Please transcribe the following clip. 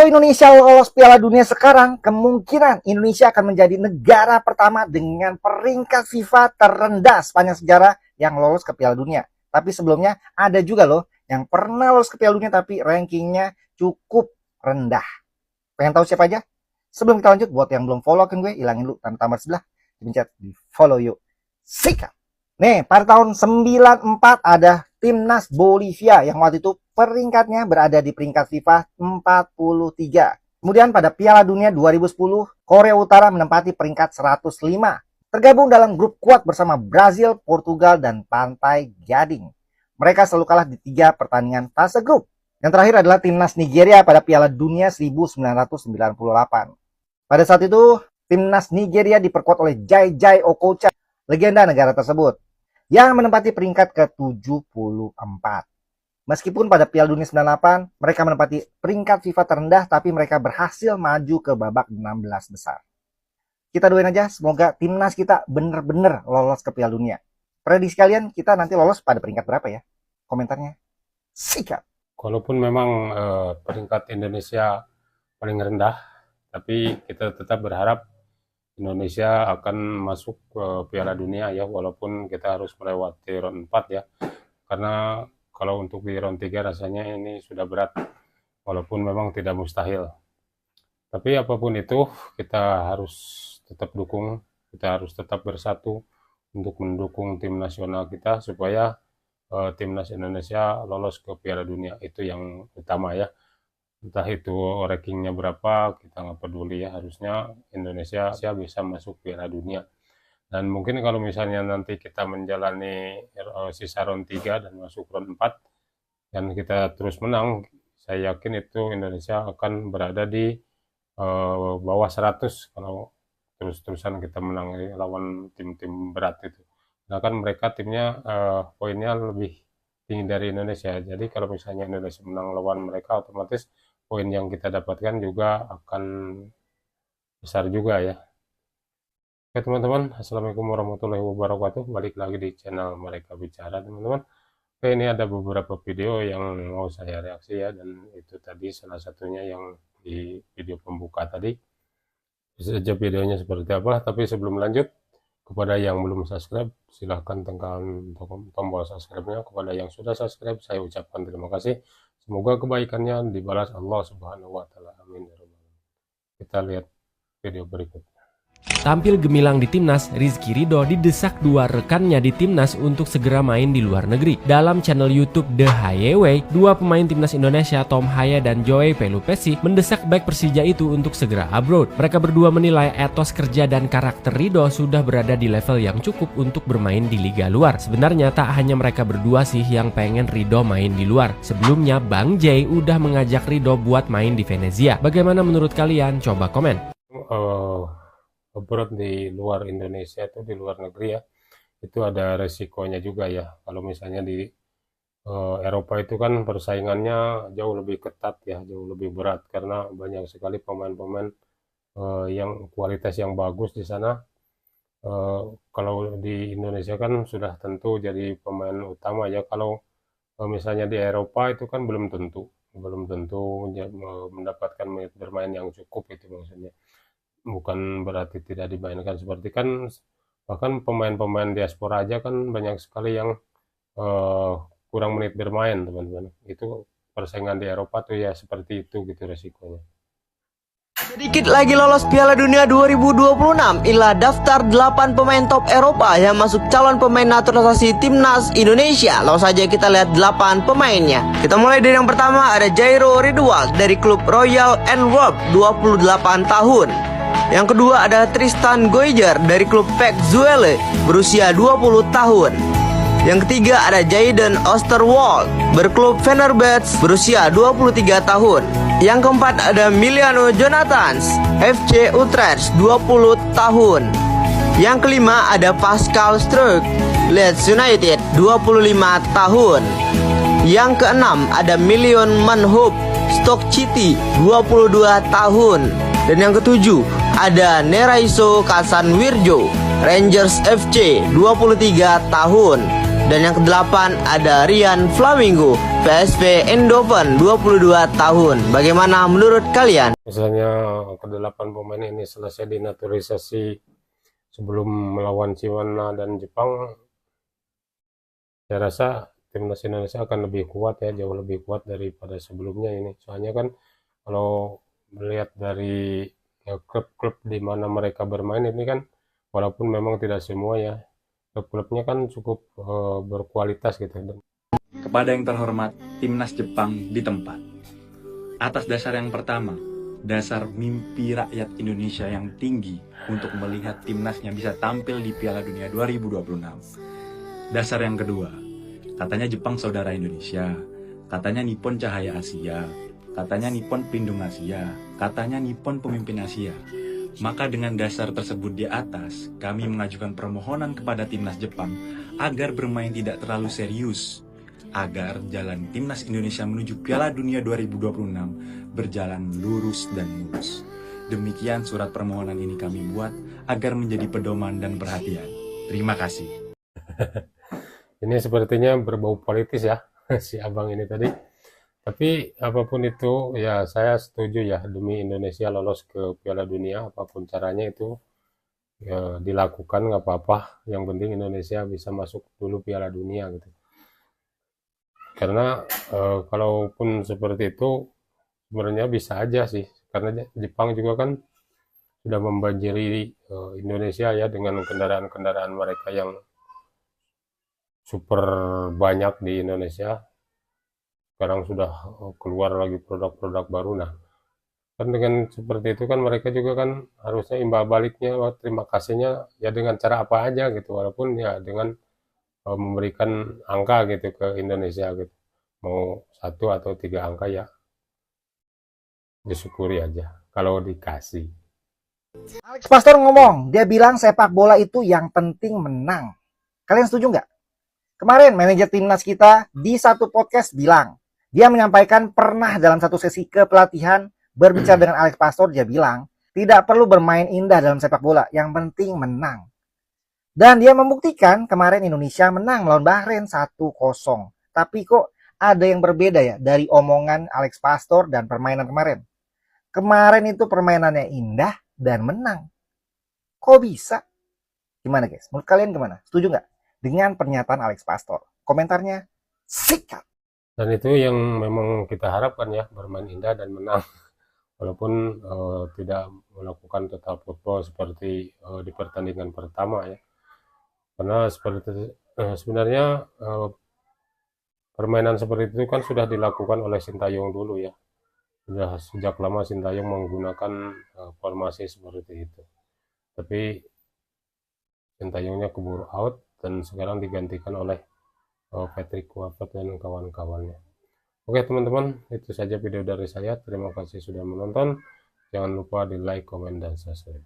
Kalau Indonesia lolos Piala Dunia sekarang, kemungkinan Indonesia akan menjadi negara pertama dengan peringkat FIFA terendah sepanjang sejarah yang lolos ke Piala Dunia. Tapi sebelumnya ada juga loh yang pernah lolos ke Piala Dunia tapi rankingnya cukup rendah. Pengen tahu siapa aja? Sebelum kita lanjut, buat yang belum follow akun gue, ilangin dulu tanda tambah sebelah, dipencet di follow yuk. Sikat. Nih, pada tahun 94 ada Timnas Bolivia yang waktu itu peringkatnya berada di peringkat FIFA 43. Kemudian pada Piala Dunia 2010, Korea Utara menempati peringkat 105. Tergabung dalam grup kuat bersama Brazil, Portugal, dan Pantai Gading. Mereka selalu kalah di 3 pertandingan fase grup. Yang terakhir adalah Timnas Nigeria pada Piala Dunia 1998. Pada saat itu, Timnas Nigeria diperkuat oleh Jai Okocha, legenda negara tersebut, yang menempati peringkat ke-74. Meskipun pada Piala Dunia 98, mereka menempati peringkat FIFA terendah, tapi mereka berhasil maju ke babak 16 besar. Kita doain aja, semoga timnas kita bener-bener lolos ke Piala Dunia. Prediksi kalian, kita nanti lolos pada peringkat berapa ya? Komentarnya, sikat. Walaupun memang peringkat Indonesia paling rendah, tapi kita tetap berharap Indonesia akan masuk ke Piala Dunia ya, walaupun kita harus melewati round 4 ya. Karena kalau untuk di round 3 rasanya ini sudah berat, walaupun memang tidak mustahil. Tapi apapun itu, kita harus tetap dukung, kita harus tetap bersatu untuk mendukung tim nasional kita supaya timnas Indonesia lolos ke Piala Dunia. Itu yang utama ya. Entah itu rankingnya berapa, kita nggak peduli ya, harusnya Indonesia bisa masuk Piala Dunia. Dan mungkin kalau misalnya nanti kita menjalani sisa round 3 dan masuk round 4, dan kita terus menang, saya yakin itu Indonesia akan berada di bawah 100 kalau terus-terusan kita menang lawan tim-tim berat itu. Nah kan mereka timnya poinnya lebih tinggi dari Indonesia, jadi kalau misalnya Indonesia menang lawan mereka, otomatis poin yang kita dapatkan juga akan besar juga ya. Oke teman-teman, assalamualaikum warahmatullahi wabarakatuh. Balik lagi di channel Mereka Bicara teman-teman. Oke, ini ada beberapa video yang mau saya reaksi ya, dan itu tadi salah satunya yang di video pembuka tadi. Bisa saja videonya seperti apa, tapi sebelum lanjut, kepada yang belum subscribe, silahkan tekan tombol subscribe-nya. Kepada yang sudah subscribe, saya ucapkan terima kasih. Semoga kebaikannya dibalas Allah Subhanahu wa Ta'ala. Amin. Kita lihat video berikutnya. Tampil gemilang di Timnas, Rizky Ridho didesak 2 rekannya di Timnas untuk segera main di luar negeri. Dalam channel YouTube The Highway, 2 pemain Timnas Indonesia, Tom Haya dan Joey Pelupesi, mendesak back Persija itu untuk segera abroad. Mereka berdua menilai etos kerja dan karakter Ridho sudah berada di level yang cukup untuk bermain di liga luar. Sebenarnya tak hanya mereka berdua sih yang pengen Ridho main di luar. Sebelumnya Bang Jay udah mengajak Ridho buat main di Venezia. Bagaimana menurut kalian? Coba komen. Abroad di luar Indonesia itu, di luar negeri ya, itu ada resikonya juga ya. Kalau misalnya di Eropa itu kan persaingannya jauh lebih ketat ya, jauh lebih berat, karena banyak sekali pemain-pemain yang kualitas yang bagus di sana. Kalau di Indonesia kan sudah tentu jadi pemain utama ya. Kalau misalnya di Eropa itu kan belum tentu mendapatkan menit bermain yang cukup, itu maksudnya. Bukan berarti tidak dimainkan, seperti kan bahkan pemain-pemain diaspora aja kan banyak sekali yang kurang menit bermain teman-teman. Itu persaingan di Eropa tuh ya seperti itu gitu resikonya. Sedikit lagi lolos Piala Dunia 2026. Inilah daftar 8 pemain top Eropa yang masuk calon pemain naturalisasi Timnas Indonesia. Langsung saja kita lihat 8 pemainnya. Kita mulai dari yang pertama, ada Jairo Ridwan dari klub Royal Antwerp, 28 tahun. Yang kedua ada Tristan Goijer dari klub PEC Zwolle, berusia 20 tahun. Yang ketiga ada Jayden Oosterwolde berklub Fenerbahce, berusia 23 tahun. Yang keempat ada Miliano Jonathans, FC Utrecht, 20 tahun. Yang kelima ada Pascal Struijk, Leeds United, 25 tahun. Yang keenam ada Million Manhoef, Stoke City, 22 tahun. Dan yang ketujuh ada Neraiso Kasanwirjo, Rangers FC, 23 tahun. Dan yang kedelapan ada Ryan Flamingo, PSV Eindhoven 22 tahun. Bagaimana menurut kalian? Misalnya ke-8 pemain ini selesai dinaturalisasi sebelum melawan Cina dan Jepang, saya rasa timnas Indonesia akan lebih kuat ya, jauh lebih kuat daripada sebelumnya ini. Soalnya kan kalau melihat dari klub-klub di mana mereka bermain ini kan, walaupun memang tidak semua ya, klub-klubnya kan cukup berkualitas gitu. Kepada yang terhormat Timnas Jepang di tempat. Atas dasar yang pertama, dasar mimpi rakyat Indonesia yang tinggi untuk melihat timnasnya bisa tampil di Piala Dunia 2026. Dasar yang kedua, katanya Jepang saudara Indonesia, katanya Nippon cahaya Asia, katanya Nippon pelindung Asia, katanya Nippon pemimpin Asia. Maka dengan dasar tersebut di atas, kami mengajukan permohonan kepada timnas Jepang agar bermain tidak terlalu serius, agar jalan timnas Indonesia menuju Piala Dunia 2026 berjalan lurus dan mulus. Demikian surat permohonan ini kami buat agar menjadi pedoman dan perhatian. Terima kasih. Ini sepertinya berbau politis ya, si abang ini tadi. Tapi apapun itu, ya saya setuju ya, demi Indonesia lolos ke Piala Dunia, apapun caranya itu ya, dilakukan nggak apa-apa. Yang penting Indonesia bisa masuk dulu Piala Dunia gitu. Karena kalaupun seperti itu, sebenarnya bisa aja sih. Karena Jepang juga kan sudah membanjiri Indonesia ya dengan kendaraan-kendaraan mereka yang super banyak di Indonesia. Sekarang sudah keluar lagi produk-produk baru. Nah, kan dengan seperti itu kan mereka juga kan harusnya imbal baliknya, terima kasihnya ya dengan cara apa aja gitu, walaupun ya dengan memberikan angka gitu ke Indonesia gitu, mau 1 atau 3 angka ya disyukuri aja kalau dikasih. Alex Pastor ngomong, dia bilang sepak bola itu yang penting menang. Kalian setuju nggak? Kemarin manajer timnas kita di satu podcast bilang, dia menyampaikan pernah dalam satu sesi kepelatihan berbicara dengan Alex Pastor, dia bilang tidak perlu bermain indah dalam sepak bola, yang penting menang. Dan dia membuktikan kemarin Indonesia menang melawan Bahrain 1-0. Tapi kok ada yang berbeda ya dari omongan Alex Pastor dan permainan kemarin. Kemarin itu permainannya indah dan menang. Kok bisa? Gimana guys? Menurut kalian gimana? Setuju nggak dengan pernyataan Alex Pastor? Komentarnya sikat. Dan itu yang memang kita harapkan ya, bermain indah dan menang. Walaupun tidak melakukan total football seperti di pertandingan pertama ya. Karena seperti sebenarnya permainan seperti itu kan sudah dilakukan oleh Sintayong dulu ya. Sudah sejak lama Sintayong menggunakan formasi seperti itu. Tapi Sintayongnya keburu out dan sekarang digantikan oleh Patrick Kluivert dan kawan-kawannya. Oke teman-teman, itu saja video dari saya. Terima kasih sudah menonton. Jangan lupa di like, komen, dan subscribe.